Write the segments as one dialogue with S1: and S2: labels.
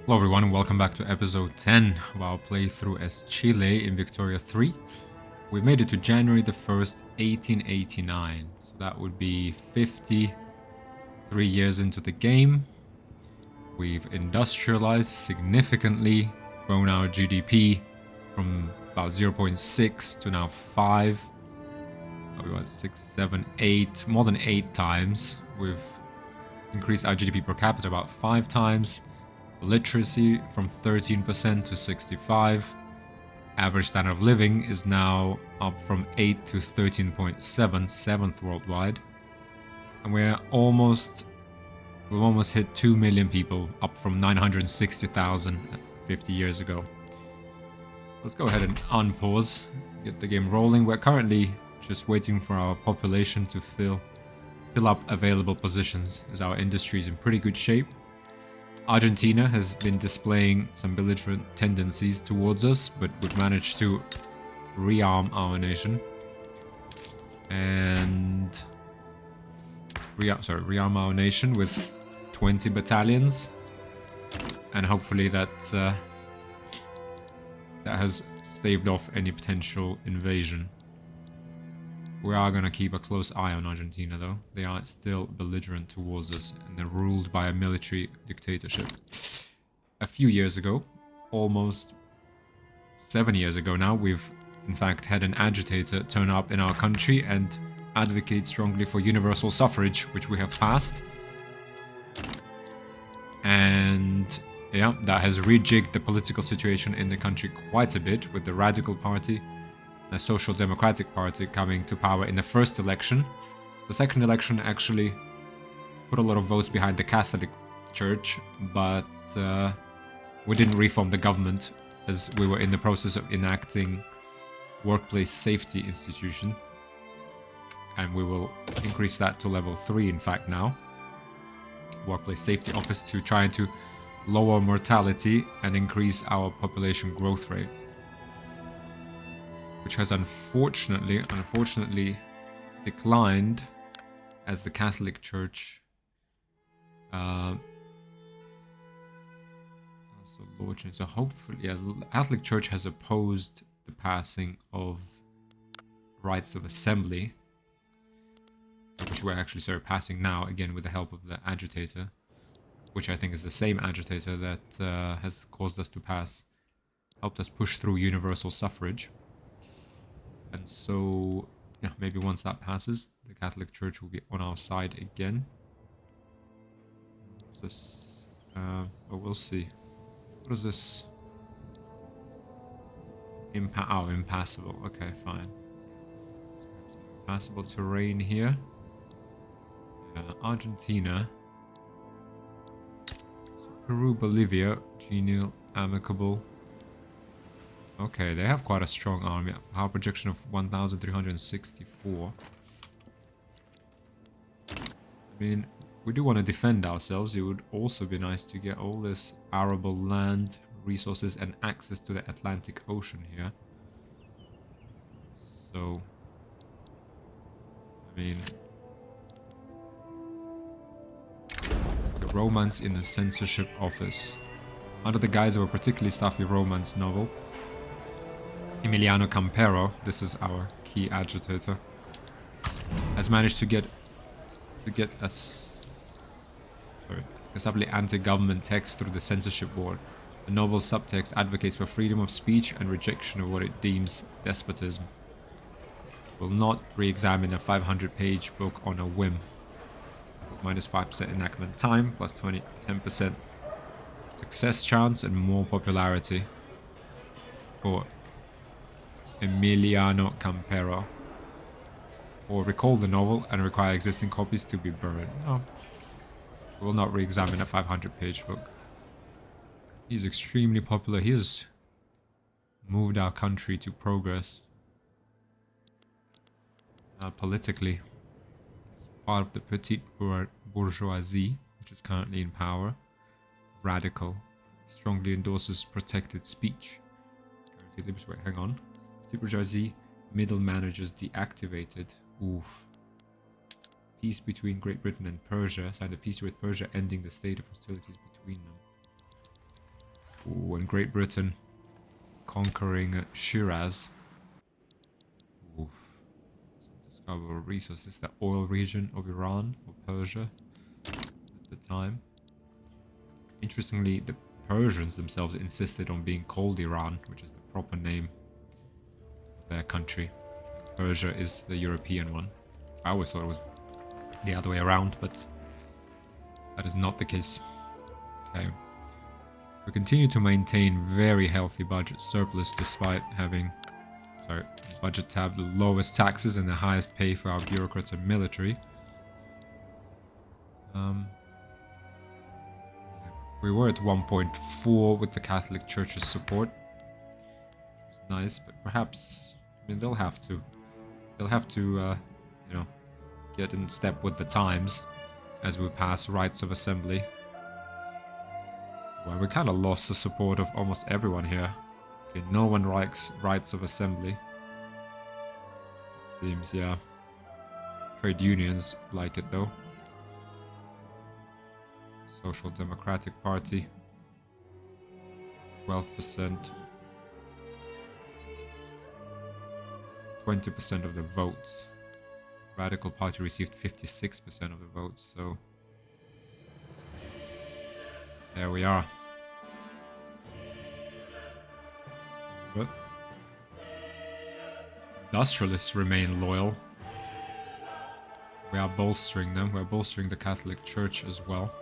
S1: Hello everyone and welcome back to episode 10 of our playthrough as Chile in Victoria 3. We made it to January the 1st, 1889. So that would be 53 years into the game. We've industrialized significantly, grown our GDP from about 0.6 to now 5. We went 6, 7, 8, more than 8 times. We've increased our GDP per capita about 5 times. Literacy from 13% to 65%. Average standard of living is now up from 8 to 13.7, 7th worldwide. And we've almost hit 2 million people, up from 960,000 50 years ago. Let's go ahead and unpause, get the game rolling. We're currently just waiting for our population to fill up available positions, as our industry is in pretty good shape. Argentina has been displaying some belligerent tendencies towards us, but we've managed to rearm our nation. And rearm our nation with 20 battalions. And hopefully that has staved off any potential invasion. We are going to keep a close eye on Argentina, though. They are still belligerent towards us, and they're ruled by a military dictatorship. A few years ago, almost 7 years ago now, we've in fact had an agitator turn up in our country and advocate strongly for universal suffrage, which we have passed. And yeah, that has rejigged the political situation in the country quite a bit, with the Radical Party, a Social Democratic Party, coming to power in the first election. The second election actually put a lot of votes behind the Catholic Church, but we didn't reform the government, as we were in the process of enacting workplace safety institution, and we will increase that to level 3 in fact now. Workplace safety office, to try to lower mortality and increase our population growth rate, which has unfortunately declined as the Catholic Church so hopefully, yeah, the Catholic Church has opposed the passing of rights of assembly, which we're actually passing now, again with the help of the agitator, which I think is the same agitator that has caused us to helped us push through universal suffrage. And so, yeah, maybe once that passes, the Catholic Church will be on our side again. But we'll see. What is this? Impassable. Okay, fine. Impassable terrain here. Argentina. So Peru, Bolivia, genial, amicable. Okay, they have quite a strong army. Power projection of 1,364. I mean, we do want to defend ourselves. It would also be nice to get all this arable land, resources, and access to the Atlantic Ocean here. So, I mean, the romance in the censorship office. Under the guise of a particularly stuffy romance novel, Emiliano Campero, this is our key agitator, has managed to get a subtly anti-government text through the censorship board. The novel's subtext advocates for freedom of speech and rejection of what it deems despotism. Will not re-examine a 500-page book on a whim. Minus 5% enactment time, plus 10% success chance, and more popularity for Emiliano Campero. Or recall the novel and require existing copies to be burned. No. We will not re-examine a 500-page book. He's extremely popular. He has moved our country to progress. Politically. He's part of the petite bourgeoisie, which is currently in power. Radical. Strongly endorses protected speech. Wait, hang on. Petite bourgeoisie. Middle managers deactivated. Oof. Peace between Great Britain and Persia. Signed a peace with Persia, ending the state of hostilities between them. Ooh, and Great Britain conquering Shiraz. Oof. Discover resources, the oil region of Iran or Persia at the time. Interestingly, the Persians themselves insisted on being called Iran, which is the proper name of their country. Persia is the European one. I always thought it was the other way around, but that is not the case. Okay. We continue to maintain very healthy budget surplus despite having, budget tab, the lowest taxes and the highest pay for our bureaucrats and military. We were at 1.4 with the Catholic Church's support, which was nice, but perhaps, I mean, they'll have to, you know, get in step with the times as we pass rights of assembly. Well, we kind of lost the support of almost everyone here. Okay, no one likes rights of assembly. It seems, yeah. Trade unions like it though. Social Democratic Party, 12%. 20% of the votes. Radical Party received 56% of the votes, so there we are. But industrialists remain loyal. We are bolstering them. We're bolstering the Catholic Church as well.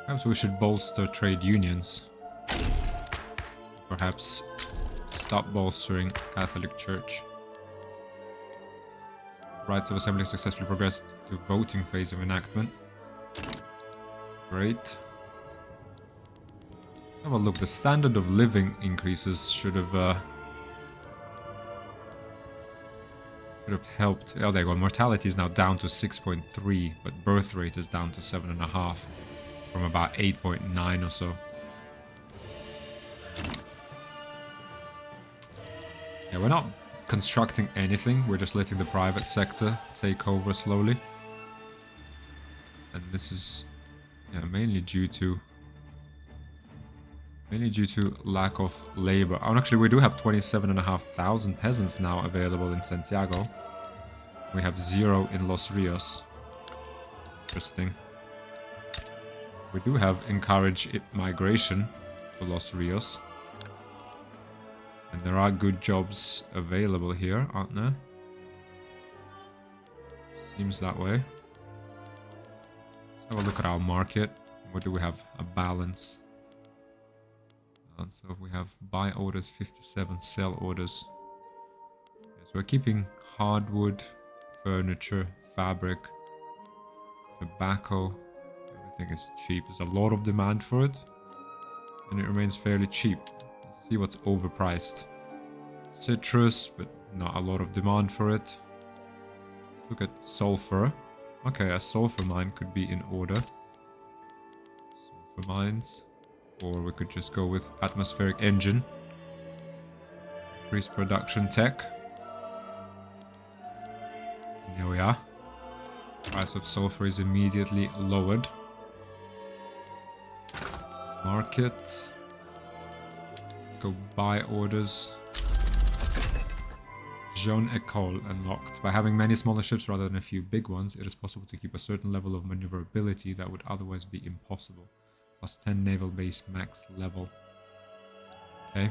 S1: Perhaps we should bolster trade unions. Perhaps stop bolstering Catholic Church. Rights of assembly successfully progressed to voting phase of enactment. Great. Let's have a look. The standard of living increases should have helped. Oh, there you go. Mortality is now down to 6.3, but birth rate is down to 7.5 from about 8.9 or so. Yeah, we're not constructing anything. We're just letting the private sector take over slowly. And this is mainly due to lack of labor. Oh, actually, we do have 27,500 peasants now available in Santiago. We have 0 in Los Rios. Interesting. We do have encourage migration to Los Rios. And there are good jobs available here, aren't there? Seems that way. Let's have a look at our market. What do we have? A balance. So we have buy orders, 57, sell orders. So we're keeping hardwood, furniture, fabric, tobacco. Everything is cheap. There's a lot of demand for it. And it remains fairly cheap. Let's see what's overpriced. Citrus, but not a lot of demand for it. Let's look at sulfur. Okay, a sulfur mine could be in order. Sulfur mines. Or we could just go with atmospheric engine. Increase production tech. And here we are. Price of sulfur is immediately lowered. Market. Let's go buy orders. Jeune École unlocked. By having many smaller ships rather than a few big ones, it is possible to keep a certain level of maneuverability that would otherwise be impossible. Plus 10 naval base max level. Okay.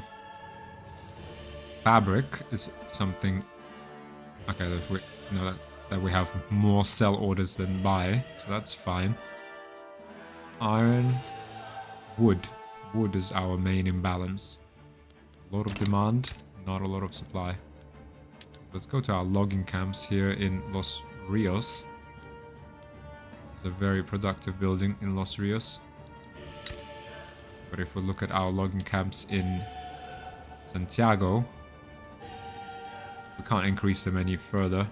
S1: Fabric is something. Okay, that we have more sell orders than buy, so that's fine. Iron, wood. Wood is our main imbalance. A lot of demand, not a lot of supply. Let's go to our logging camps here in Los Rios. This is a very productive building in Los Rios. But if we look at our logging camps in Santiago, we can't increase them any further.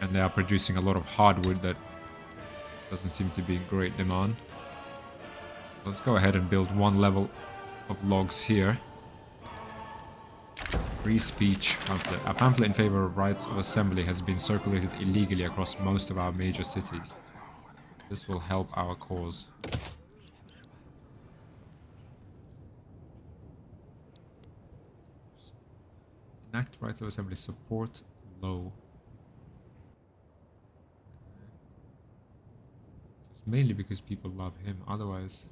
S1: And they are producing a lot of hardwood that doesn't seem to be in great demand. Let's go ahead and build one level of logs here. Free speech pamphlet. A pamphlet in favor of rights of assembly has been circulated illegally across most of our major cities. This will help our cause. Enact rights of assembly. Support low. It's mainly because people love him. Otherwise,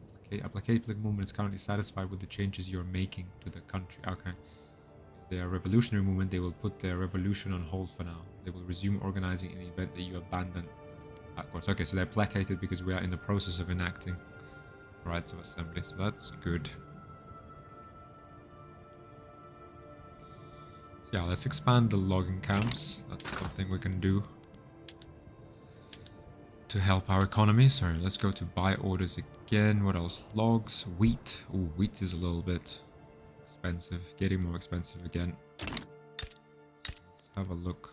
S1: applicable movement is currently satisfied with the changes you're making to the country. Okay. If they are a revolutionary movement, they will put their revolution on hold for now. They will resume organizing in the event that you abandon backwards. Okay, so they're placated because we are in the process of enacting rights of assembly. So that's good. So yeah, let's expand the logging camps. That's something we can do to help our economy. Sorry, let's go to buy orders again. What else? Logs, wheat. Ooh, wheat is a little bit expensive. Getting more expensive again. Let's have a look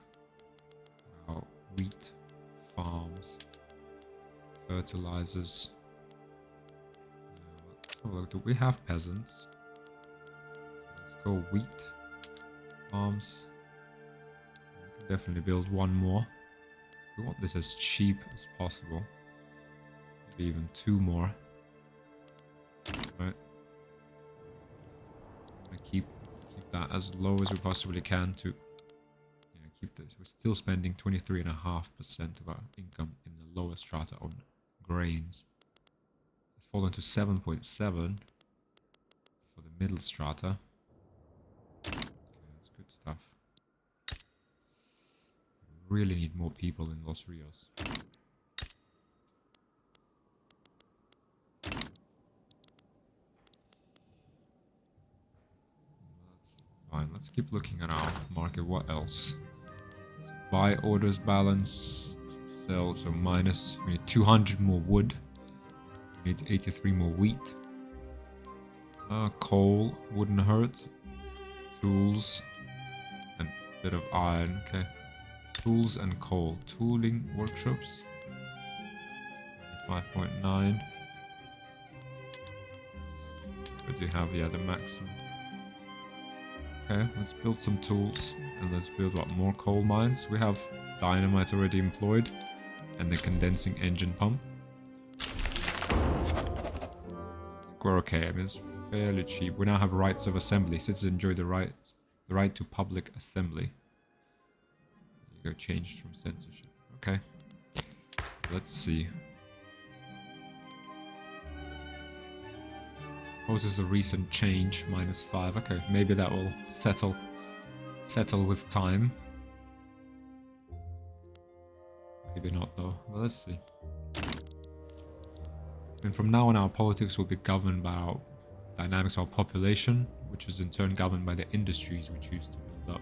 S1: at our wheat farms. Fertilizers. Let's have a look. Do we have peasants? Let's go wheat farms. We can definitely build one more. We want this as cheap as possible. Maybe even 2 more. Right. I keep that as low as we possibly can to keep this. We're still spending 23.5% of our income in the lowest strata on grains. It's fallen to 7.7 for the middle strata. Okay, that's good stuff. Really need more people in Los Rios. That's fine. Let's keep looking at our market. What else? So buy orders balance. Sell, so minus. We need 200 more wood. We need 83 more wheat. Coal wouldn't hurt. Tools. And a bit of iron. Okay. Tools and coal. Tooling workshops. 5.9. What do you have? Yeah, the maximum. Okay, let's build some tools. And let's build what? More coal mines. We have dynamite already employed. And the condensing engine pump. We're okay. I mean, it's fairly cheap. We now have rights of assembly. Citizens enjoy the right to public assembly. You go changed from censorship. Okay. Let's see. What is the recent change? -5. Okay, maybe that will settle with time. Maybe not though. But let's see. And from now on, our politics will be governed by our dynamics of our population, which is in turn governed by the industries we choose to build up.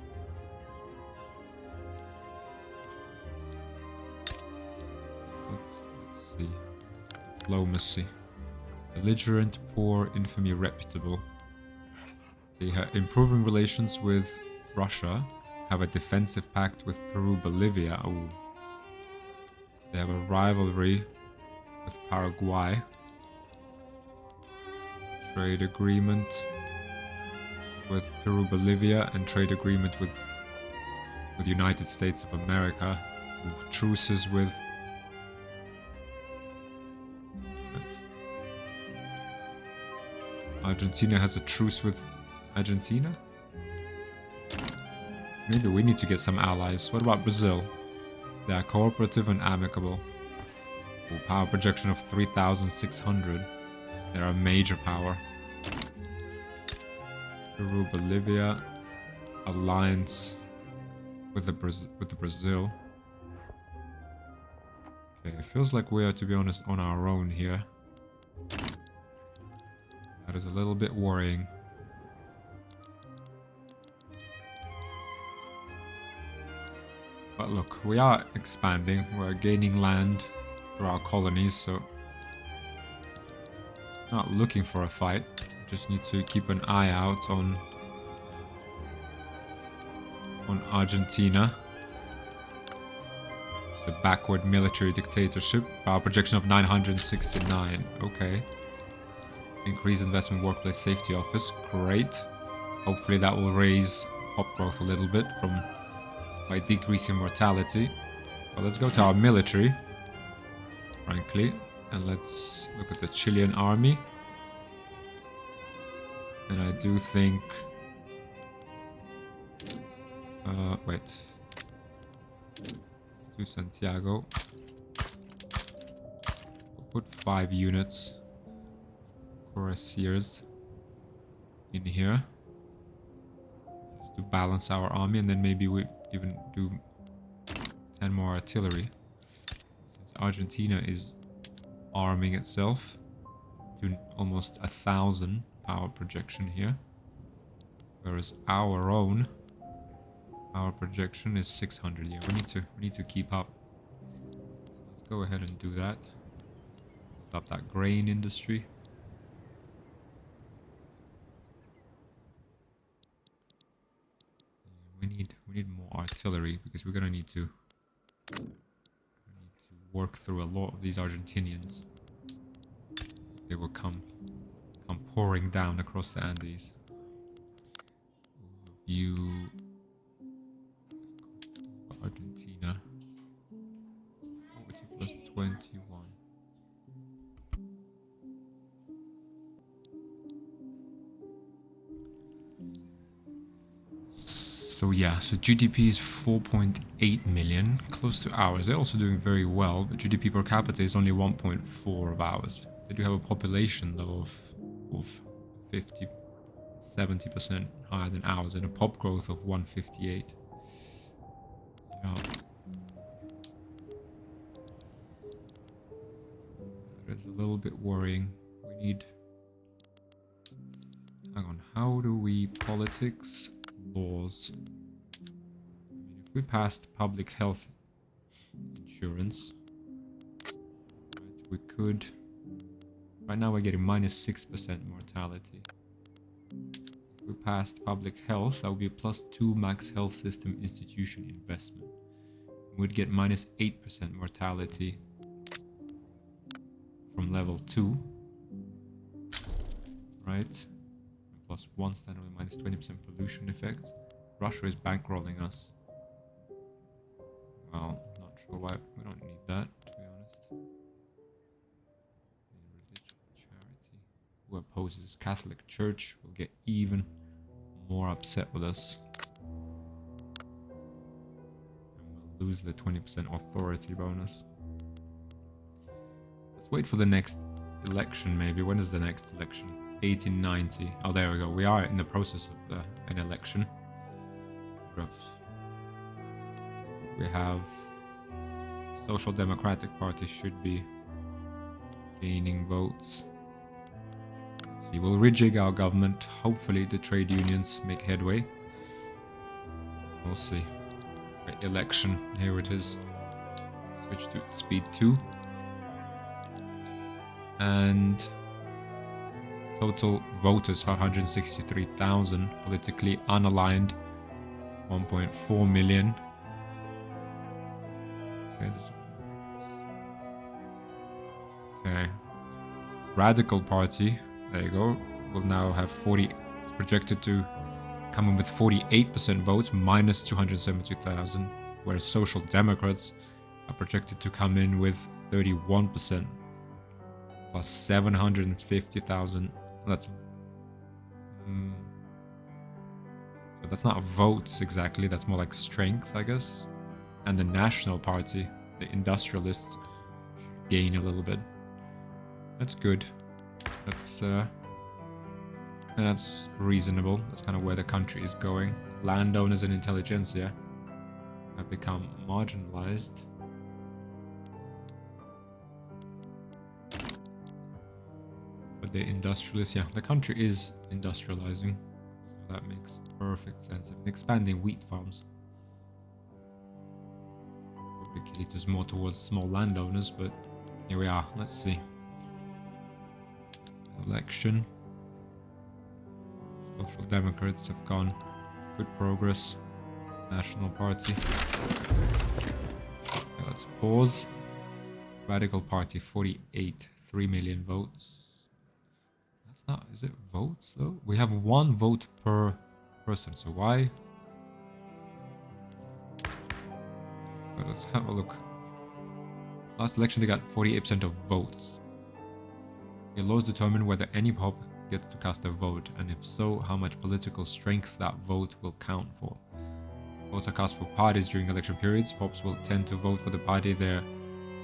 S1: Let's see. Diplomacy. Belligerent, poor, infamy, reputable. They are improving relations with Russia. Have a defensive pact with Peru, Bolivia. Oh. They have a rivalry with Paraguay. Trade agreement with Peru, Bolivia, and trade agreement with United States of America. Truces with Argentina has a truce with Argentina? Maybe we need to get some allies. What about Brazil? They are cooperative and amicable. Ooh, power projection of 3,600. They're a major power. Peru, Bolivia. Alliance with the Brazil. Okay, it feels like we are, to be honest, on our own here. That is a little bit worrying. But look, we are expanding. We're gaining land through our colonies, so not looking for a fight. Just need to keep an eye out on Argentina. It's a backward military dictatorship. Power projection of 969. Okay. Increase investment workplace safety office. Great. Hopefully that will raise pop growth a little bit by decreasing mortality. But let's go to our military, frankly, and let's look at the Chilean army. And I do think Wait. Let's do Santiago. We'll put 5 units. Cuirassiers in here. Just to balance our army, and then maybe we even do 10 more artillery. Since Argentina is arming itself to almost 1,000 power projection here. Whereas our own power projection is 600 here. We need to keep up. So let's go ahead and do that. Build up that grain industry. We need more artillery because we're gonna need to work through a lot of these Argentinians. They will come pouring down across the Andes. Overview Argentina 40 plus 21. So yeah, so GDP is 4.8 million, close to ours. They're also doing very well, but GDP per capita is only 1.4 of ours. They do have a population though of 50, 70% higher than ours, and a pop growth of 158. Yeah. That is a little bit worrying. We need... Hang on, how do we... Politics, laws... If we passed public health insurance, right, we could... Right now we're getting -6% mortality. If we passed public health, that would be a +2 max health system institution investment. We'd get -8% mortality from level 2, right? And +1 standard with -20% pollution effects. Russia is bankrolling us. Well, not sure why. We don't need that, to be honest. Religion, charity. Who opposes Catholic Church will get even more upset with us. And we'll lose the 20% authority bonus. Let's wait for the next election, maybe. When is the next election? 1890. Oh, there we go. We are in the process of an election. We have Social Democratic Party should be gaining votes. Let's see, we'll rejig our government. Hopefully the trade unions make headway. We'll see. Right, election, here it is. Switch to speed 2. And total voters 563,000. Politically unaligned 1.4 million. Okay. Radical Party, there you go, will now have 40, it's projected to come in with 48% votes, minus 272,000, whereas Social Democrats are projected to come in with 31%, plus 750,000. That's... so that's not votes exactly, that's more like strength, I guess. And the National Party, the industrialists, should gain a little bit. That's good. That's reasonable. That's kind of where the country is going. Landowners and intelligentsia have become marginalized. But the industrialists, yeah, the country is industrializing. So that makes perfect sense. And expanding wheat farms. Caters more towards small landowners, but here we are. Let's see. Election. Social Democrats have gone. Good progress. National Party. Okay, let's pause. Radical Party 48, 3 million votes. That's not... Is it votes though? We have 1 vote per person, so why? Let's have a look. Last election they got 48% of votes. The laws determine whether any pop gets to cast a vote, and if so, how much political strength that vote will count for. Votes are cast for parties during election periods. Pops will tend to vote for the party their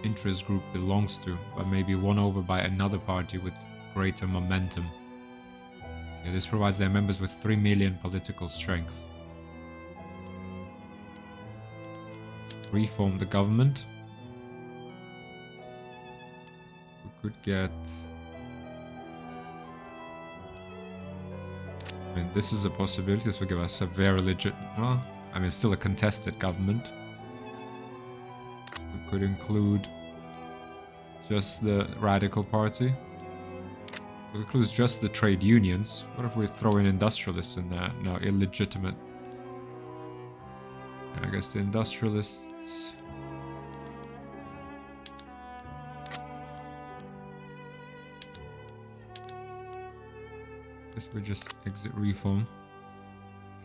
S1: interest group belongs to, but may be won over by another party with greater momentum. Yeah, this provides their members with 3 million political strength. Reform the government. We could get... I mean, this is a possibility. This will give us a very legit... Well, I mean, still a contested government. We could include just the Radical Party. It includes just the trade unions. What if we throw in industrialists in there? No, illegitimate. I guess the industrialists... I guess we just exit reform.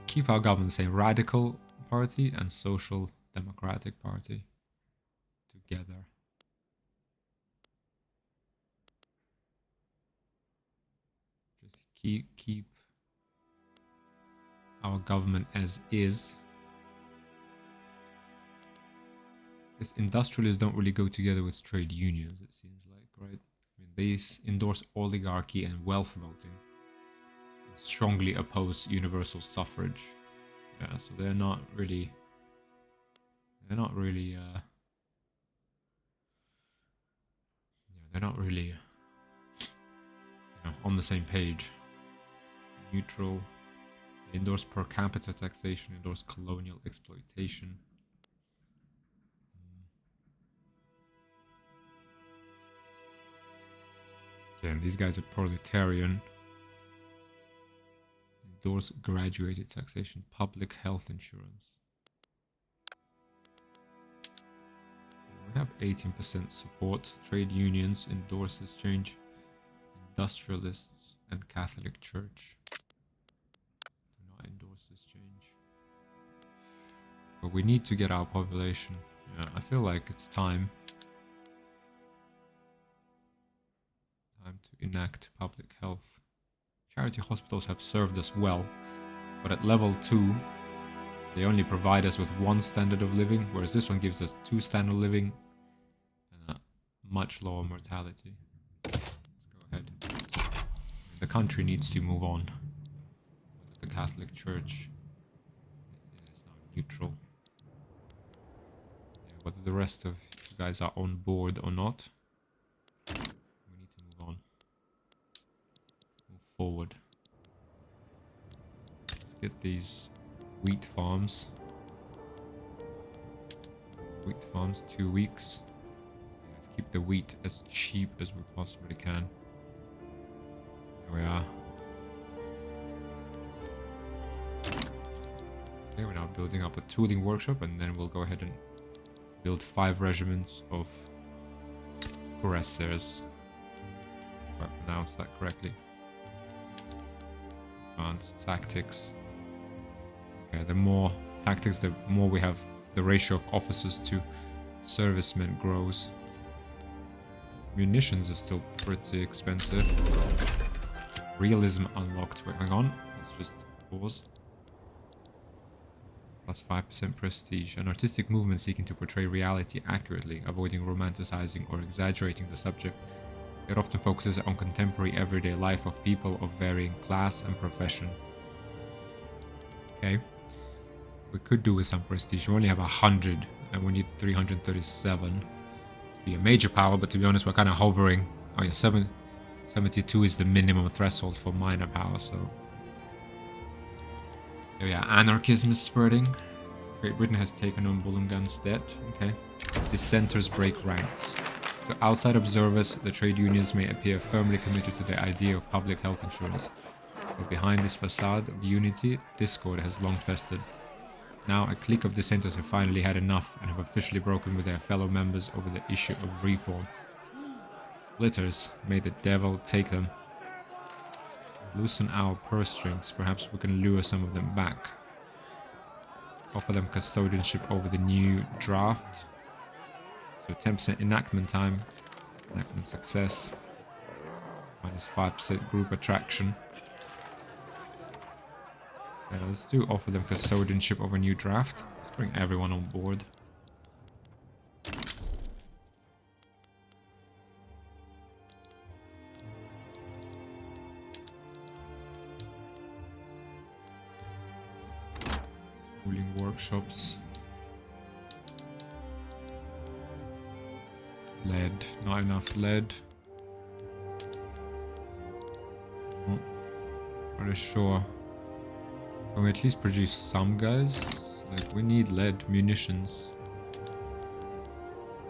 S1: Keep our government the same. Radical Party and Social Democratic Party together. Just keep our government as is. Because industrialists don't really go together with trade unions, it seems like, right? I mean, they endorse oligarchy and wealth voting. Strongly oppose universal suffrage. Yeah, so they're not really on the same page. Neutral. They endorse per capita taxation, endorse colonial exploitation. Again, these guys are proletarian. Endorse graduated taxation, public health insurance. We have 18% support. Trade unions endorse this change. Industrialists and Catholic Church do not endorse this change. But we need to get our population. Yeah, I feel like it's time. Time to enact public health. Charity hospitals have served us well, but at level 2, they only provide us with 1 standard of living, whereas this one gives us 2 standard of living and a much lower mortality. Let's go ahead. The country needs to move on. The Catholic Church is now neutral. Yeah, whether the rest of you guys are on board or not, we need to move on. Forward. Let's get these wheat farms. Wheat farms, 2 weeks. Let's keep the wheat as cheap as we possibly can. There we are. Okay, we're now building up a tooling workshop, and then we'll go ahead and build 5 regiments of cuirassiers. If I pronounced that correctly. Advanced tactics. Okay, the more tactics, the more we have, the ratio of officers to servicemen grows. Munitions are still pretty expensive. Realism unlocked. Wait, hang on. Let's just pause. Plus 5% prestige. An artistic movement seeking to portray reality accurately, avoiding romanticizing or exaggerating the subject. It often focuses on contemporary everyday life of people of varying class and profession. Okay. We could do with some prestige. We only have 100 and we need 337 to be a major power, but to be honest, we're kind of hovering. Oh yeah, 72 is the minimum threshold for minor power, so... Oh yeah, anarchism is spreading. Great Britain has taken on Bulungan's debt. Okay. Dissenters break ranks. To outside observers, the trade unions may appear firmly committed to the idea of public health insurance. But behind this facade of unity, discord has long festered. Now, a clique of dissenters have finally had enough and have officially broken with their fellow members over the issue of reform. Splitters, may the devil take them. Loosen our purse strings, perhaps we can lure some of them back. Offer them custodianship over the new draft. So 10% enactment time, enactment success, minus 5% group attraction. Yeah, let's do offer them custodianship of a new draft. Let's bring everyone on board. Cooling workshops. Lead. Not enough lead. Not really sure. Can we at least produce some, guys? Like, we need lead munitions.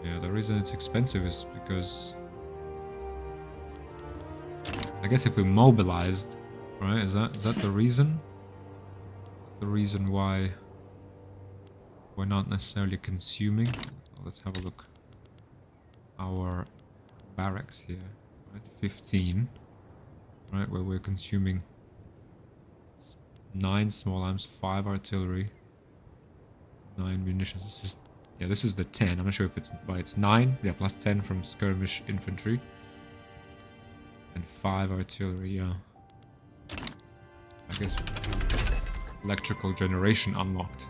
S1: Yeah, the reason it's expensive is because... I guess if we mobilized, right? Is that the reason? The reason why we're not necessarily consuming? Let's have a look. Our barracks here, right? 15, right? Where we're consuming 9 small arms, 5 artillery, 9 munitions. This is, yeah, this is the 10. I'm not sure if it's, well, it's 9, yeah, plus 10 from skirmish infantry, and 5 artillery. Yeah, I guess electrical generation unlocked.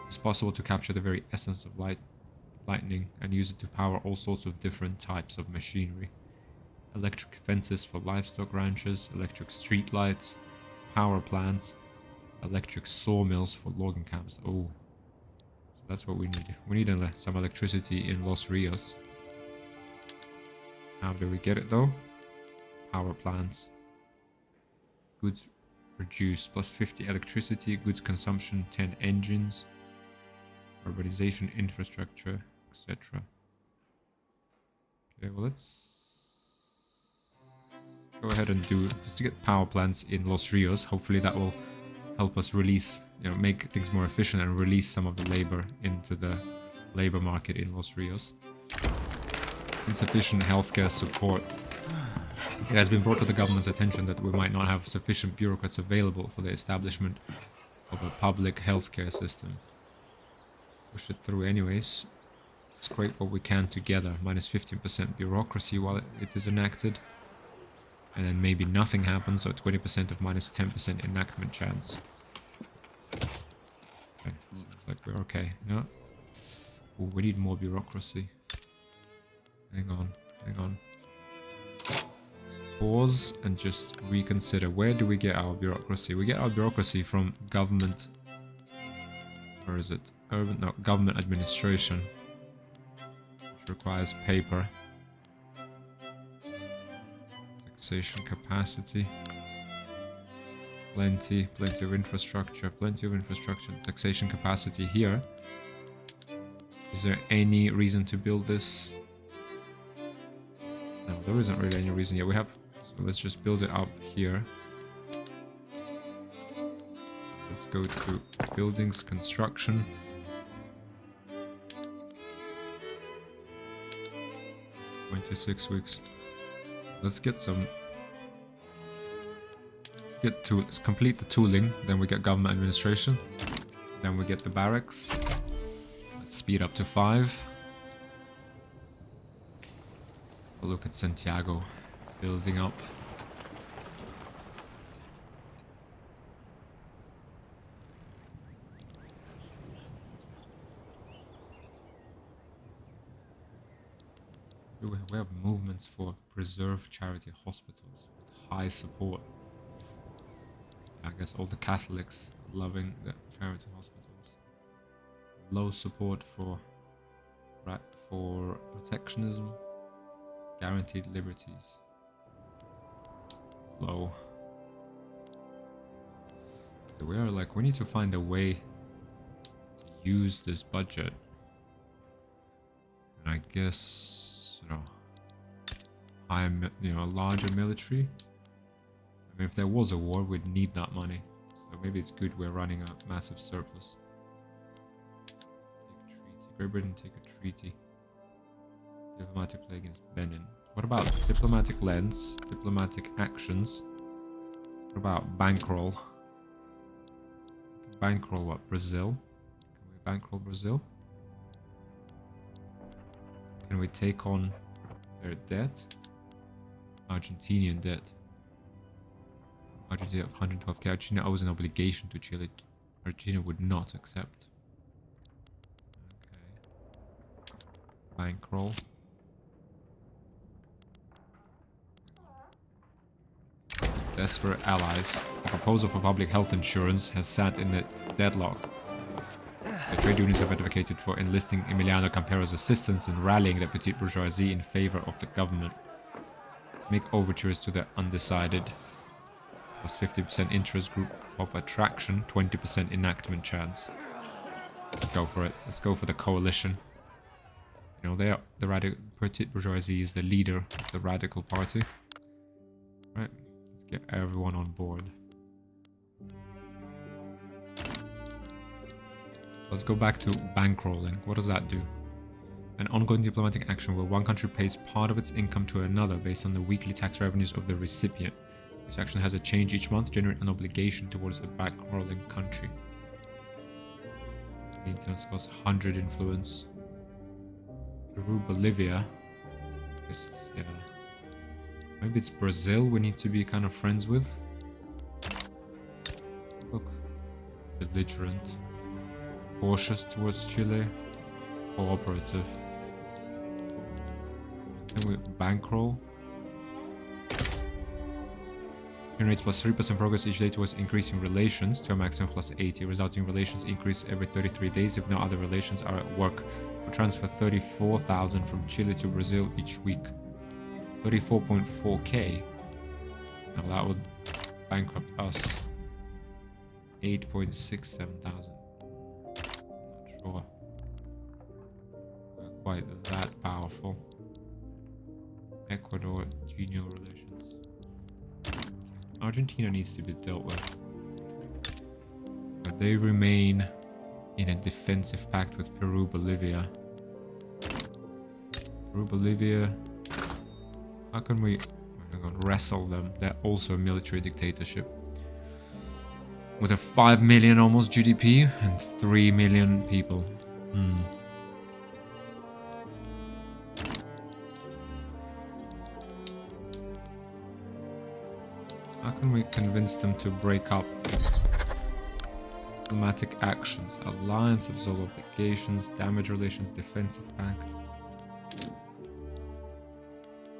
S1: It's possible to capture the very essence of lightning and use it to power all sorts of different types of machinery. Electric fences for livestock ranches, electric street lights, power plants, electric sawmills for logging camps. Oh, so that's what we need. We need some electricity in Los Rios. How do we get it though? Power plants. Goods produced plus 50 electricity, goods consumption 10 engines, urbanization infrastructure, etc. Okay, well let's go ahead and do just to get power plants in Los Rios. Hopefully that will help us release, make things more efficient and release some of the labor into the labor market in Los Rios. Insufficient healthcare support. It has been brought to the government's attention that we might not have sufficient bureaucrats available for the establishment of a public healthcare system. Push it through anyways. Scrape what we can together. Minus 15% bureaucracy while it is enacted. And then maybe nothing happens, so 20% of minus 10% enactment chance. Okay, seems like we're okay. No? Ooh, we need more bureaucracy. Hang on, hang on. Pause and just reconsider. Where do we get our bureaucracy? We get our bureaucracy from government. Where is it? Government administration, which requires paper. Taxation capacity. Plenty of infrastructure. Taxation capacity here. Is there any reason to build this? No, there isn't really any reason yet. We have, so let's just build it up here. Let's go to buildings, construction. "26 weeks. Let's get some. Let's complete the tooling. Then we get government administration. Then we get the barracks. Let's speed up to 5. We'll look at Santiago building up. We have movements for preserve charity hospitals with high support. I guess all the Catholics are loving the charity hospitals. Low support for protectionism. Guaranteed liberties. Low. So we need to find a way to use this budget. And I guess, a larger military. I mean, if there was a war, we'd need that money. So maybe it's good we're running a massive surplus. Take a treaty. Great Britain take a treaty. Diplomatic play against Benin. What about diplomatic lens? Diplomatic actions? What about bankroll? Bankroll what? Brazil? Can we bankroll Brazil? Can we take on their debt? Argentinian debt. Argentina of 112k. Argentina owes an obligation to Chile. Argentina would not accept. Okay. Bankroll. Desperate allies. The proposal for public health insurance has sat in a deadlock. The trade unions have advocated for enlisting Emiliano Campero's assistance and rallying the petite bourgeoisie in favor of the government. Make overtures to the undecided. Plus 50% interest group pop attraction, 20% enactment chance. Let's go for it. Let's go for the coalition. You know, they are the petite bourgeoisie is the leader of the radical party. Right. Let's get everyone on board. Let's go back to bankrolling. What does that do? An ongoing diplomatic action where one country pays part of its income to another based on the weekly tax revenues of the recipient. This action has a change each month, generate an obligation towards the bankrolling country. Maintenance costs 100 influence. Peru, Bolivia. Yeah. Maybe it's Brazil we need to be kind of friends with. Look. Belligerent. Cautious towards Chile. Cooperative. Then we bankroll. Generates plus 3% progress each day towards increasing relations to a maximum plus 80. Resulting relations increase every 33 days if no other relations are at work. We transfer 34,000 from Chile to Brazil each week. 34.4k. Now that would bankrupt us. 8.67 thousand. Not sure. We're quite that powerful. Ecuador, genial relations. Argentina needs to be dealt with. But they remain in a defensive pact with Peru, Bolivia. Peru, Bolivia. How can we wrestle them? They're also a military dictatorship. With a 5 million almost GDP and 3 million people. How can we convince them to break up? Diplomatic actions, alliance, absolve obligations, damage relations, defensive pact.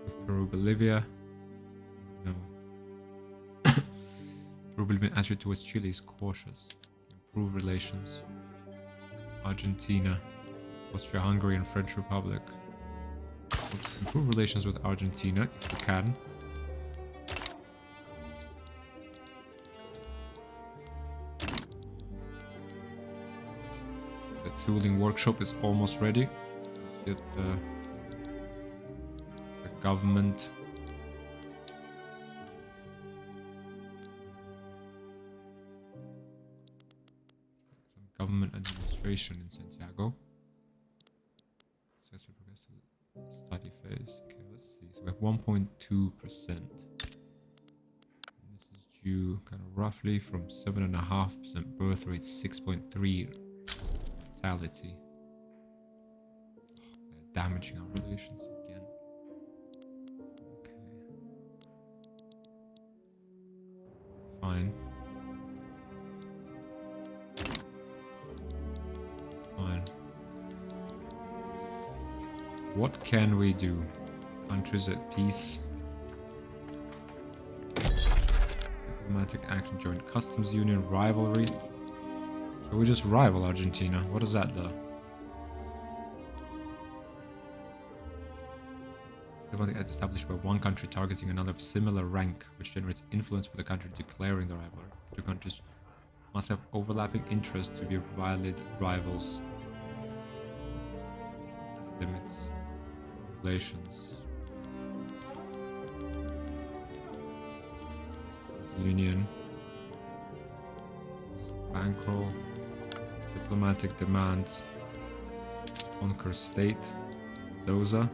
S1: With Peru, Bolivia. No. Peru, Bolivian attitude towards Chile is cautious. Improve relations. Argentina, Austria-Hungary and French Republic. Let's improve relations with Argentina if we can. Tooling workshop is almost ready. Let's get the government. Some government administration in Santiago. Study phase. Okay, let's see. So we have 1.2%. This is due kind of roughly from 7.5% birth rate, 6.3%. Mortality. They're damaging our relations again. Okay. Fine. Fine. What can we do? Countries at peace. Diplomatic action, joint customs union, rivalry. Shall we just rival Argentina? What does that do? Diplomatic act established by one country targeting another of similar rank, which generates influence for the country declaring the rivalry. Two countries must have overlapping interests to be valid rivals. Limits. Relations. Union. Bankroll. Diplomatic demands. Conquer state. Doza.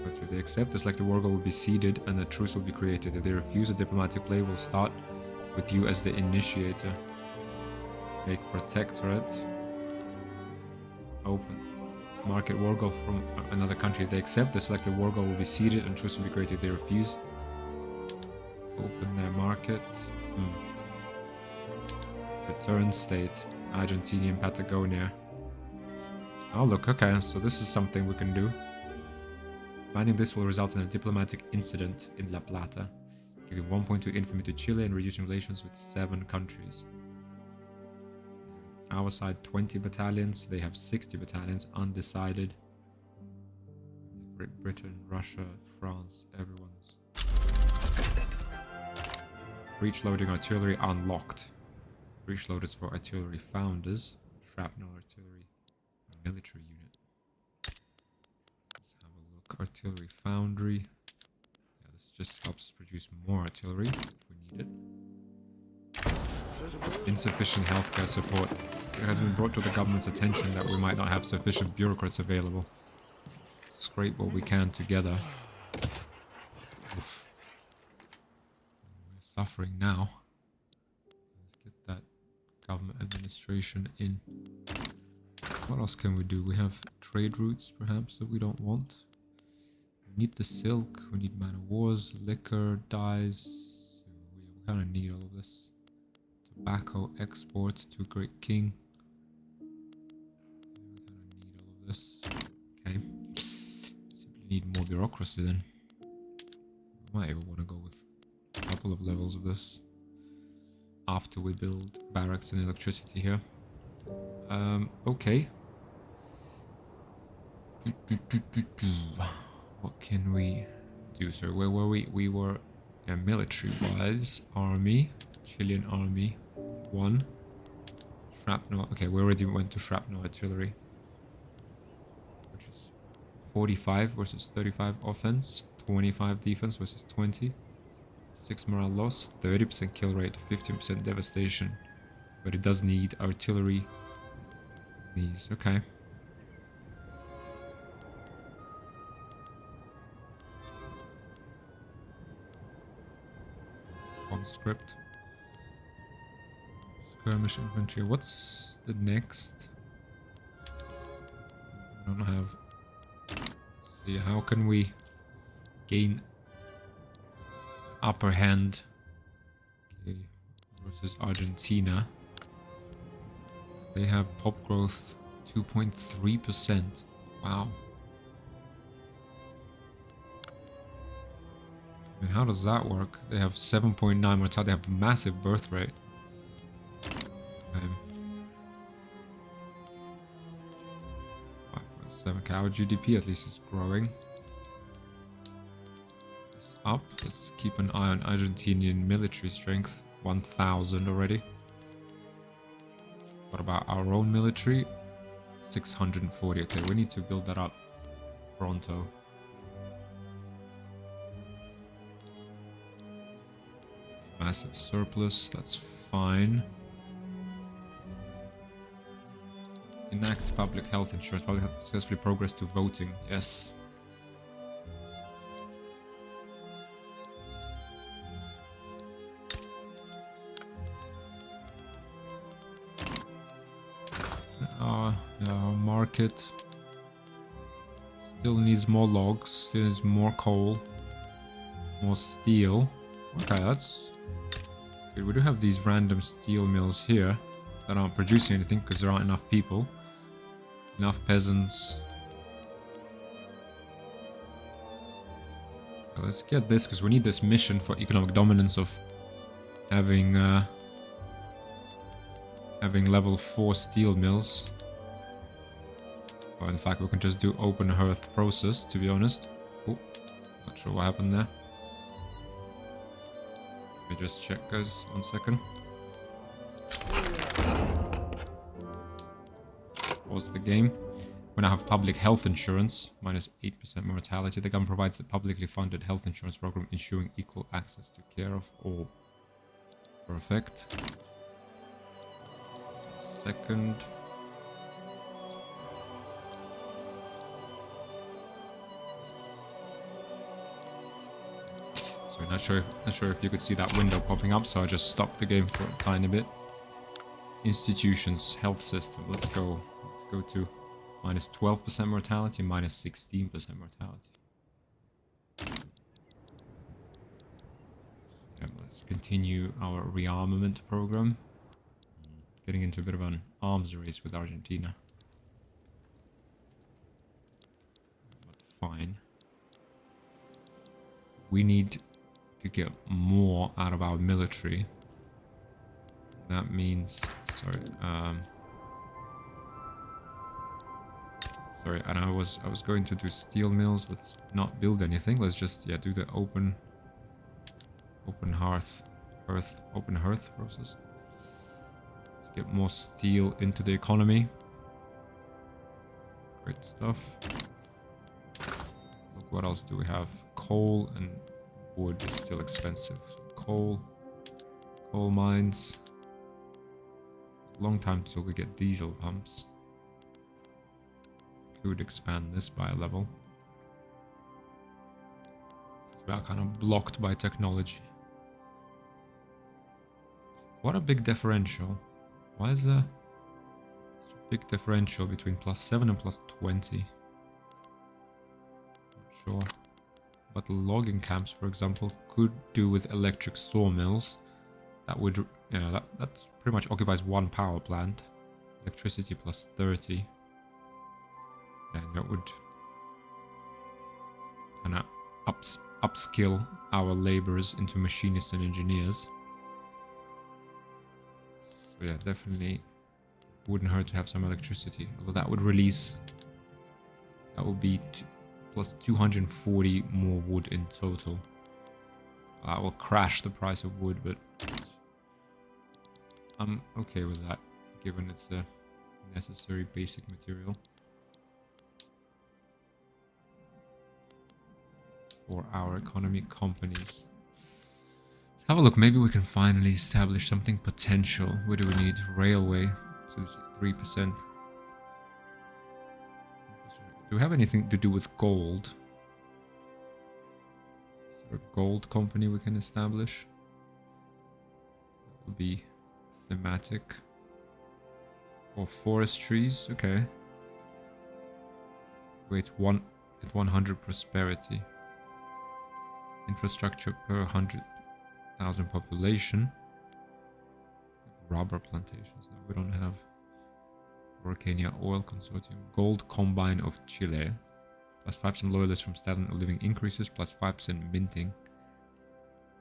S1: But if they accept, the selected war goal will be ceded and a truce will be created. If they refuse, a diplomatic play will start with you as the initiator. Make protectorate. Open. Market war goal from another country. If they accept, the selected war goal will be ceded and truce will be created. If they refuse, Open their market. Return state. Argentinian Patagonia. Oh, look, okay, so this is something we can do. Finding this will result in a diplomatic incident in La Plata, giving 1.2 infamy to Chile and reducing relations with 7 countries. Our side, 20 battalions. They have 60 battalions, undecided. Great Britain, Russia, France, everyone's. Breech loading artillery unlocked. Breech loaders for artillery founders. Shrapnel artillery military unit. Let's have a look. Artillery foundry. Yeah, this just helps us produce more artillery if we need it. Insufficient healthcare support. It has been brought to the government's attention that we might not have sufficient bureaucrats available. Scrape what we can together. Oof. We're suffering now. Let's get that government administration in. What else can we do? We have trade routes, perhaps, that we don't want. We need the silk. We need man of wars, liquor, dyes. We kind of need all of this. Tobacco exports to Great King. We kind of need all of this. Okay. Simply need more bureaucracy then. We might even want to go with a couple of levels of this after we build barracks and electricity here. Okay. What can we do, sir? Where were we? We were military-wise. Army. Chilean army. 1. Shrapnel. Okay, we already went to shrapnel artillery. Which is 45 versus 35 offense. 25 defense versus 20. 6 morale loss. 30% kill rate. 15% devastation. But it does need artillery. These. Okay. Conscript. Skirmish infantry. What's the next? I don't have. Let's see, how can we gain upper hand? Okay, versus Argentina. They have pop growth 2.3%. Wow. I mean, how does that work? They have 7.9 mortality. They have massive birth rate. Okay. 5.7k. Our GDP at least is growing. It's up. Let's keep an eye on Argentinian military strength. 1,000 already. What about our own military? 640. Okay, we need to build that up pronto. Massive surplus, that's fine. Enact public health insurance. Public health successfully progress to voting. Yes. Our market still needs more logs, still needs more coal, more steel. Okay, that's good. We do have these random steel mills here that aren't producing anything because there aren't enough people, enough peasants. So let's get this because we need this mission for economic dominance of having level 4 steel mills. Or in fact, we can just do open hearth process, to be honest. Oh, not sure what happened there. Let me just check, guys. 1 second. Pause the game. We now have public health insurance, minus 8% mortality. The government provides a publicly funded health insurance program ensuring equal access to care of all. Perfect. Second. So not sure if you could see that window popping up, so I just stopped the game for a tiny bit. Institutions, health system. Let's go to minus 12% mortality, minus 16% mortality. Yeah, continue our rearmament program. Getting into a bit of an arms race with Argentina. But fine. We need to get more out of our military. That means... Sorry, sorry, and I was going to do steel mills. Let's not build anything. Let's just do the open hearth process to get more steel into the economy. Great stuff. Look, what else do we have? Coal and wood is still expensive. So coal mines. Long time till we get diesel pumps. Could expand this by a level. It's about kind of blocked by technology. What a big differential. Why is there such a big differential between +7 and +20? Not sure. But logging camps, for example, could do with electric sawmills. That would, that's pretty much occupies one power plant. Electricity +30. And that would kind of upskill our laborers into machinists and engineers. So yeah, definitely wouldn't hurt to have some electricity. Although that would release... That would be plus 240 more wood in total. That will crash the price of wood, but I'm okay with that, given it's a necessary basic material for our economic companies. Let's have a look. Maybe we can finally establish something potential. What do we need? Railway. So this is 3%. Do we have anything to do with gold? Is there a gold company we can establish? That would be thematic. Or forestries. Okay. Wait, at 100 prosperity. Infrastructure per 100,000 population. Rubber plantations. No, we don't have. Araucania Oil Consortium. Gold Combine of Chile. Plus 5% loyalists from standard of living increases. Plus 5% minting.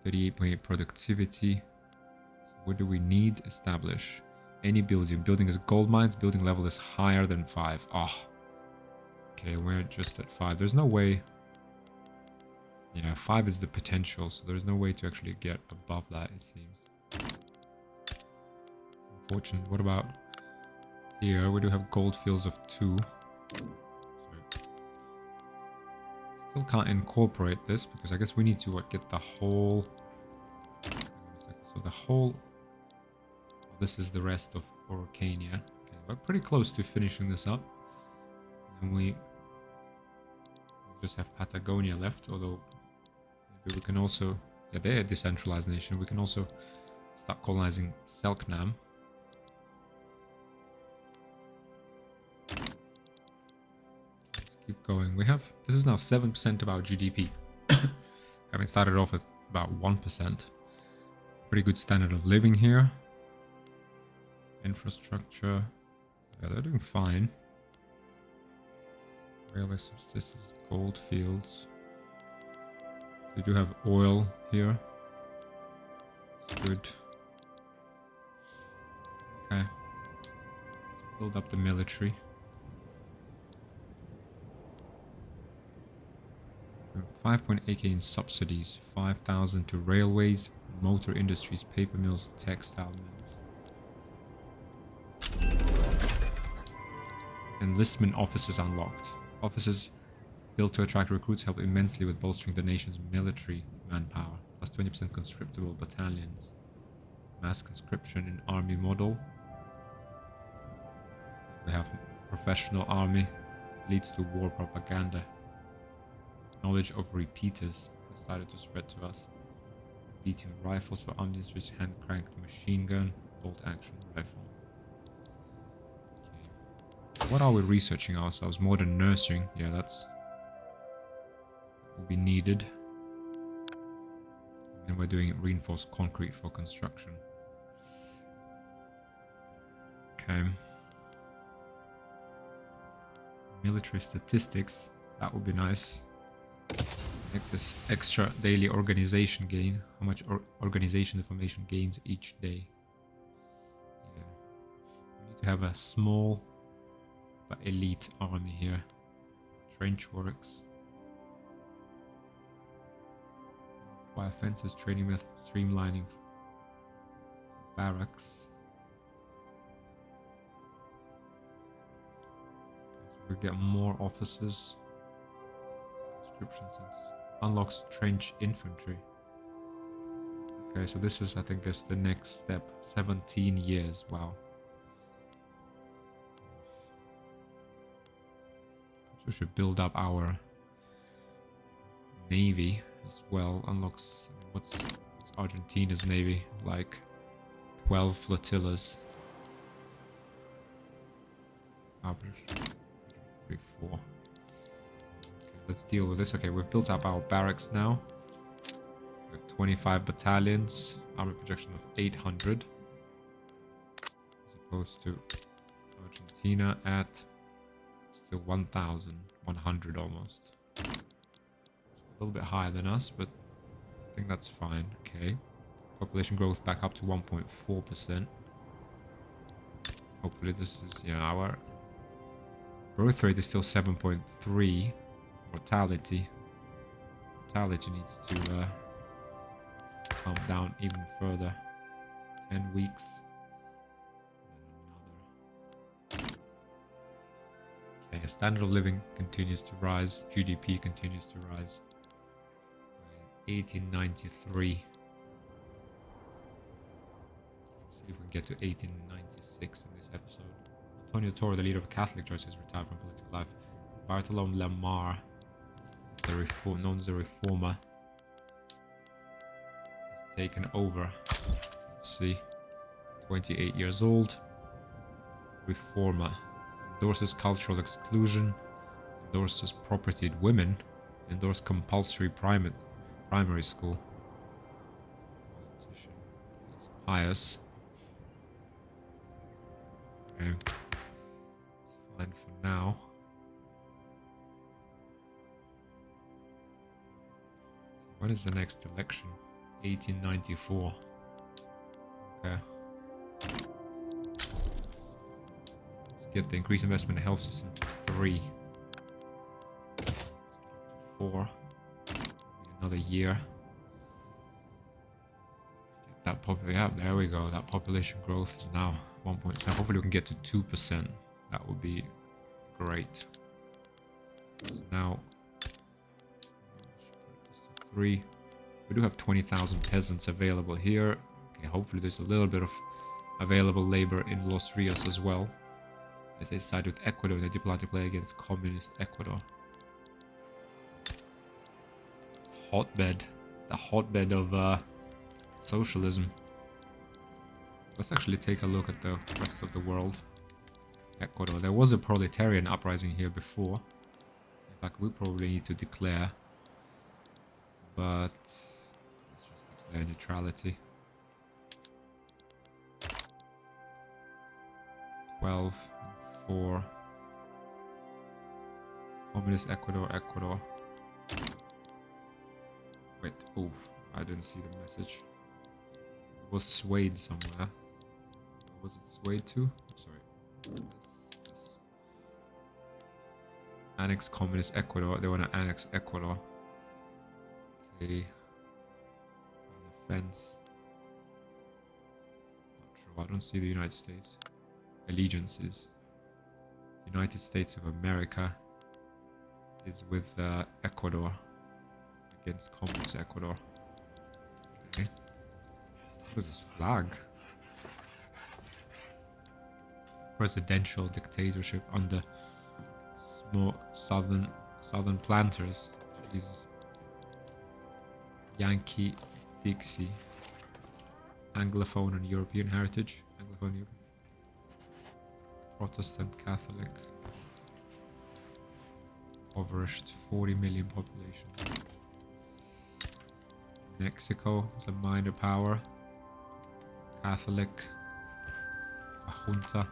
S1: 38.8 productivity. So what do we need? Establish. Any building. Building is gold mines. Building level is higher than 5. Oh. Okay, we're just at 5. There's no way... Yeah, 5 is the potential, so there's no way to actually get above that, it seems. Unfortunate. What about here? We do have gold fields of 2. Sorry. Still can't incorporate this, because I guess we need to, get the whole... So the whole... This is the rest of Araucania. Okay, we're pretty close to finishing this up. And we just have Patagonia left, although... We can also, they're a decentralized nation. We can also start colonizing Selknam. Let's keep going. This is now 7% of our GDP. Having started off at about 1%. Pretty good standard of living here. Infrastructure. Yeah, they're doing fine. Railway subsistence, gold fields. We do have oil here. It's good. Okay. Let's build up the military. 5.8k in subsidies. 5,000 to railways, motor industries, paper mills, textile mills. Enlistment offices unlocked. Offices built to attract recruits help immensely with bolstering the nation's military manpower. Plus 20% conscriptable battalions. Mass conscription in army model. We have professional army. Leads to war propaganda. Knowledge of repeaters decided to spread to us. Beating rifles for armed industries. Hand-cranked machine gun. Bolt action rifle. Okay. What are we researching ourselves? Modern nursing. Yeah, that's... will be needed. And we're doing reinforced concrete for construction. Okay. Military statistics. That would be nice. Make this extra daily organization gain. How much organization information gains each day? Yeah. We need to have a small but elite army here. Trench works. Wire fences, training methods, streamlining barracks. So we get more officers. Conscription centers. Unlocks trench infantry. Okay, so this is, I think, is the next step. 17 years. Wow. We should build up our navy as well. Unlocks. What's Argentina's navy? Like 12 flotillas. Average 34. Okay, let's deal with this. Okay, we've built up our barracks now. We have 25 battalions. Army projection of 800. As opposed to Argentina at still 1,100 almost. So a little bit higher than us, but I think that's fine. Okay. Population growth back up to 1.4%. Hopefully this is, yeah, our growth rate is still 7.3. Mortality needs to come down even further. 10 weeks. Okay, standard of living continues to rise. GDP continues to rise. 1893. Let's see if we can get to 1896 in this episode. Antonio Torre, the leader of Catholic Church, has retired from political life. Bartolome Lamar, known as a reformer, has taken over. Let's see. 28 years old. Reformer. Endorses cultural exclusion. Endorses propertied women. Endorses compulsory primary school. Politician. He's pious. Okay. It's fine for now. When is the next election? 1894. Okay. Let's get the increased investment in health system to 3. Let's get it to 4. Another year. Get that yeah, there we go. That population growth is now 1.7. Hopefully we can get to 2%. That would be great. Now 3. We do have 20,000 peasants available here. Okay, hopefully there's a little bit of available labor in Los Rios as well, as they side with Ecuador in a diplomatic play against communist Ecuador. Hotbed. The hotbed of socialism. Let's actually take a look at the rest of the world. Ecuador. There was a proletarian uprising here before. In fact, we probably need to declare. But let's just declare neutrality. 12 and 4. Communist Ecuador. Wait, oh, I didn't see the message. It was swayed somewhere. Was it swayed to? Sorry. Yes. Annex Communist Ecuador. They want to annex Ecuador. Okay. On the fence. Not sure. I don't see the United States. Allegiances. United States of America is with Ecuador against Communist Ecuador. Okay. What is this flag? Presidential dictatorship under small southern planters. Jesus. Yankee Dixie. Anglophone and European heritage. Anglophone European. Protestant Catholic. Impoverished 40 million population. Mexico is a minor power. Catholic. A junta.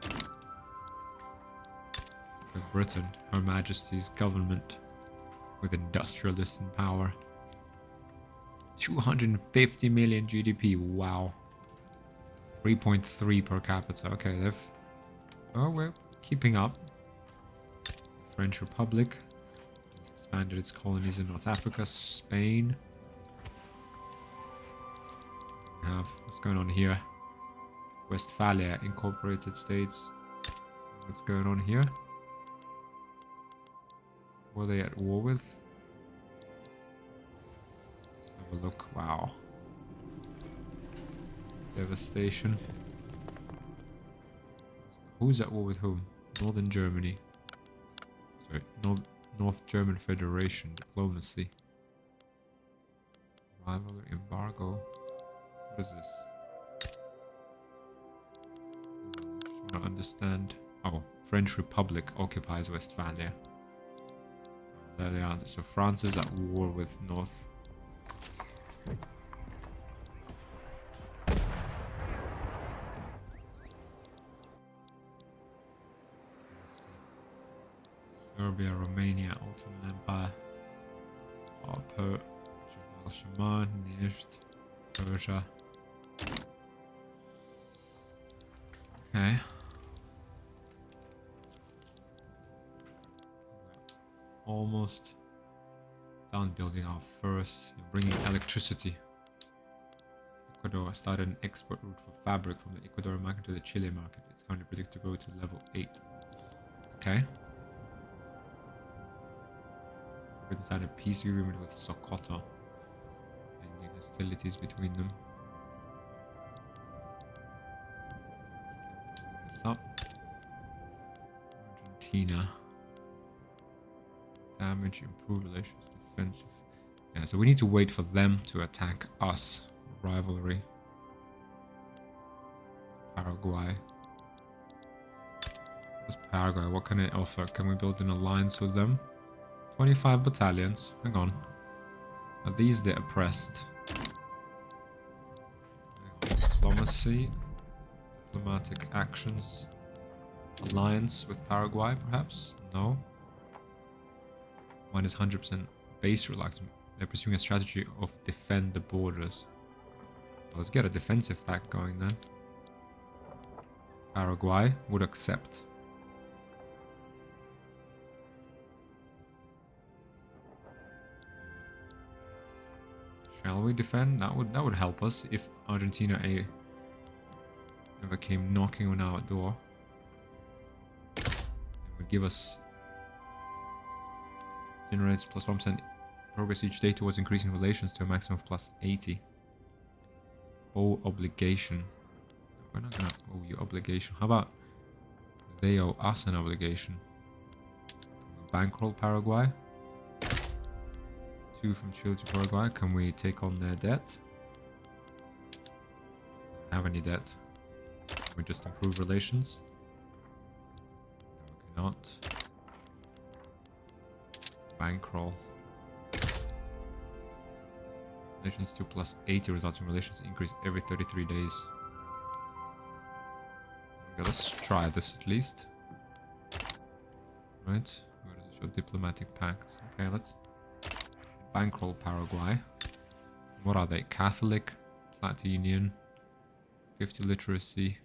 S1: Great Britain, Her Majesty's government with industrialists in power. 250 million GDP, wow. 3.3 per capita, okay, we're keeping up. French Republic expanded its colonies in North Africa. Spain. We have, what's going on here? Westphalia, incorporated states. What's going on here? Were they at war with? Let's have a look. Wow. Devastation. Who's at war with whom? Northern Germany. Sorry, North German Federation. Diplomacy. Rivalry, embargo. What is this? Just want to understand. Oh, French Republic occupies Westphalia. There they are. So France is at war with North. Serbia, Romania, Ottoman Empire. Jabal Shaman, Nisht, Persia. Okay. Almost done building our first. Bringing electricity. Ecuador started an export route for fabric from the Ecuadorian market to the Chile market. It's currently predicted to go to level 8. Okay. We decided a peace agreement with Sokoto. Ending hostilities between them. Let's keep this up. Argentina. Damage, improve relations, defensive. Yeah, so we need to wait for them to attack us. Rivalry. Paraguay. What's Paraguay? What can it offer? Can we build an alliance with them? 25 battalions. Hang on. Are these the oppressed? Diplomacy. Diplomatic actions. Alliance with Paraguay, perhaps? No. Mine is 100% base relaxation. They're pursuing a strategy of defend the borders. Well, let's get a defensive pact going then. Paraguay would accept. Shall we defend? That would help us if Argentina ever came knocking on our door. It would give us generates plus 1% progress each day towards increasing relations to a maximum of plus 80. Owe obligation. We're not gonna owe you obligation. How about they owe us an obligation? Bankroll Paraguay. 2 from Chile to Paraguay. Can we take on their debt? Have any debt? Can we just improve relations? No, we cannot. Bankroll. Relations 2 plus 80 results in relations increase every 33 days. Okay, let's try this at least. Right? Where does it show? Diplomatic pact. Okay, let's bankroll Paraguay. What are they? Catholic, Platinian, 50 literacy,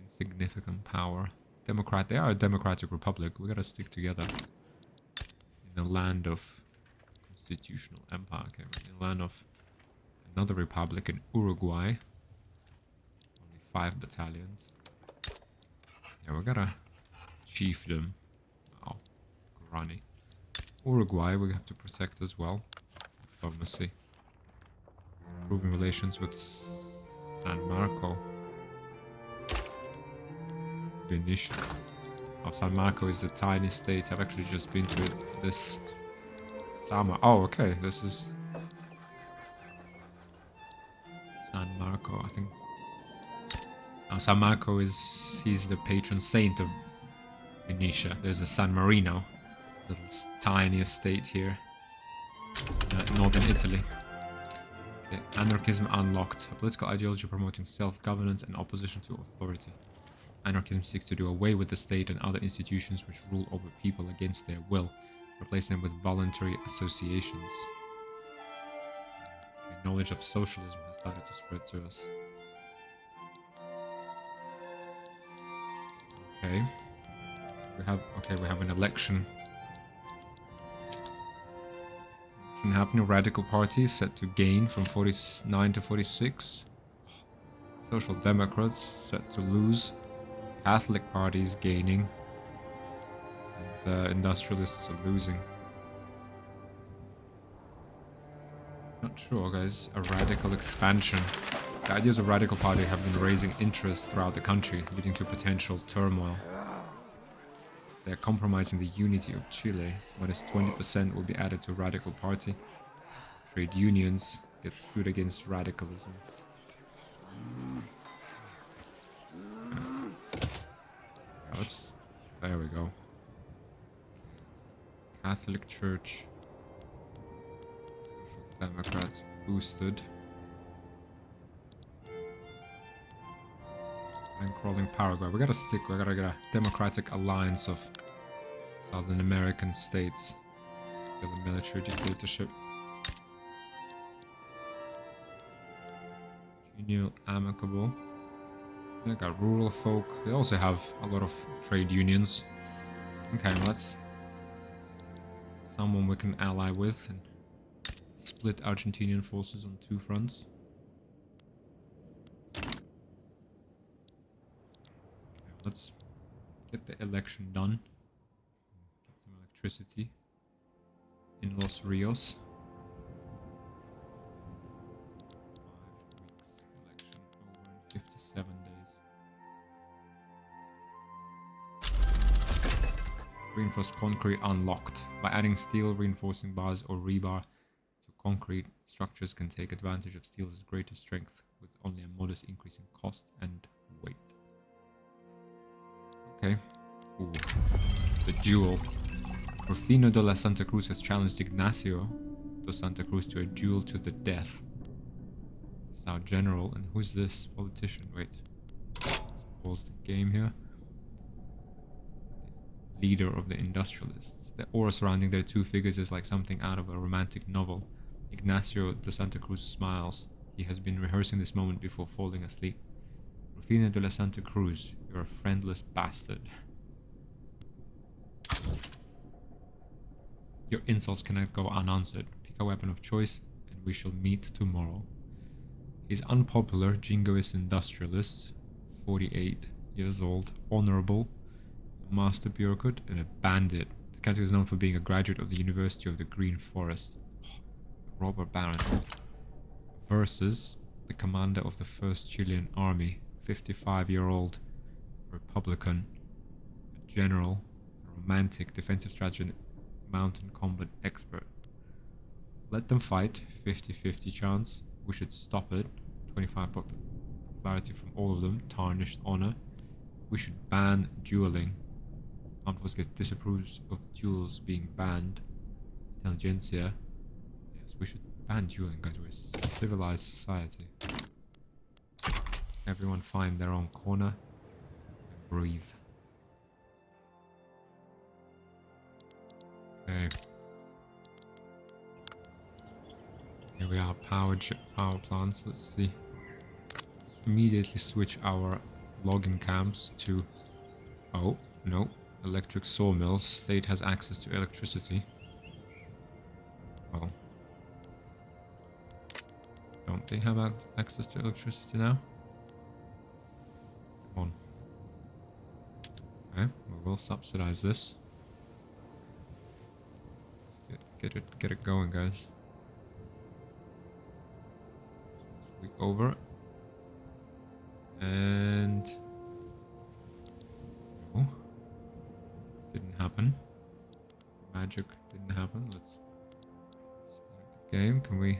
S1: insignificant power. Democrat. They are a democratic republic. We gotta stick together. In the land of constitutional empire. Okay, in the land of another republic in Uruguay. Only 5 battalions. Yeah, we gotta chief them. Oh, Guarani. Uruguay we have to protect as well. Diplomacy. Improving relations with San Marco. Benicia. Oh, San Marco is a tiny state. I've actually just been to this Sama. Oh, okay. This is San Marco, I think. Now, San Marco he's the patron saint of Benicia. There's a San Marino, little tiny estate here. northern Italy. Okay, anarchism unlocked. A political ideology promoting self-governance and opposition to authority. Anarchism seeks to do away with the state and other institutions which rule over people against their will, replacing them with voluntary associations. Okay, knowledge of socialism has started to spread to us. Okay. We have an election. Happening. Radical Party set to gain from 49 to 46. Social Democrats set to lose. Catholic parties gaining. And the industrialists are losing. Not sure, guys. A radical expansion. The ideas of Radical Party have been raising interest throughout the country, leading to potential turmoil. They're compromising the unity of Chile. Minus 20% will be added to Radical Party. Trade unions that stood against radicalism. There we go. Catholic Church. Social Democrats boosted. Crawling Paraguay. We gotta get a democratic alliance of Southern American states. Still a military dictatorship. Genial, amicable. They got rural folk. They also have a lot of trade unions. Okay, let's... someone we can ally with and split Argentinian forces on 2 fronts. Let's get the election done. Get some electricity in Los Rios. 5 weeks election over in 57 days. Reinforced concrete unlocked. By adding steel reinforcing bars or rebar to concrete, structures can take advantage of steel's greater strength with only a modest increase in cost and weight. Okay. Ooh. The duel. Rufino de la Santa Cruz has challenged Ignacio de Santa Cruz to a duel to the death. It's our general. And who's this politician? Wait. Let's pause the game here. The leader of the industrialists. The aura surrounding their 2 figures is like something out of a romantic novel. Ignacio de Santa Cruz smiles. He has been rehearsing this moment before falling asleep. Rufino de la Santa Cruz, you're a friendless bastard. Your insults cannot go unanswered. Pick a weapon of choice, and we shall meet tomorrow. He's unpopular, jingoist industrialist, 48 years old, honorable, a master bureaucrat, and a bandit. The character is known for being a graduate of the University of the Green Forest. Robber Baron. Versus the commander of the 1st Chilean Army. 55-year-old Republican, a general, a romantic defensive strategy, and mountain combat expert. Let them fight, 50-50 chance. We should stop it. 25 popularity from all of them, tarnished honor. We should ban dueling. Armed Forces disapproves of duels being banned. Intelligentsia. Yes, we should ban dueling, guys. We're a civilized society. Everyone find their own corner and breathe. Okay. Here we are, power plants. Let's see. Let's immediately switch our logging camps to... oh, no. Electric sawmills. State has access to electricity. Well. Don't they have access to electricity now? On. Okay, we will subsidize this. Get it going, guys. This week over. And oh, didn't happen. Magic didn't happen. Let's start the game. Can we?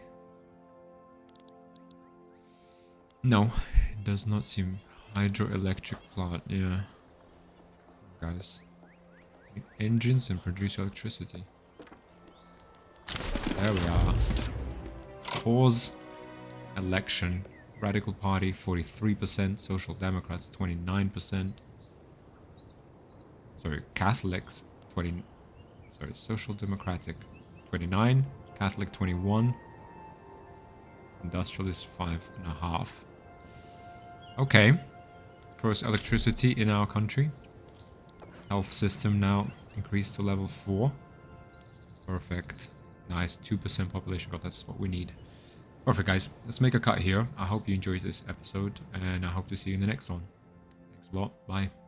S1: No, it does not seem. Hydroelectric plant, yeah. Guys. Engines and produce electricity. There we are. Pause. Election. Radical Party 43%, Social Democrats 29%. Sorry, Catholics 20. Sorry, Social Democratic 29, Catholic 21, Industrialist 5.5. Okay, first electricity in our country. Health system now increased to level 4. Perfect. Nice, 2% population growth, that's what we need. Perfect, guys. Let's make a cut here. I hope you enjoyed this episode, and I hope to see you in the next one. Thanks a lot. Bye.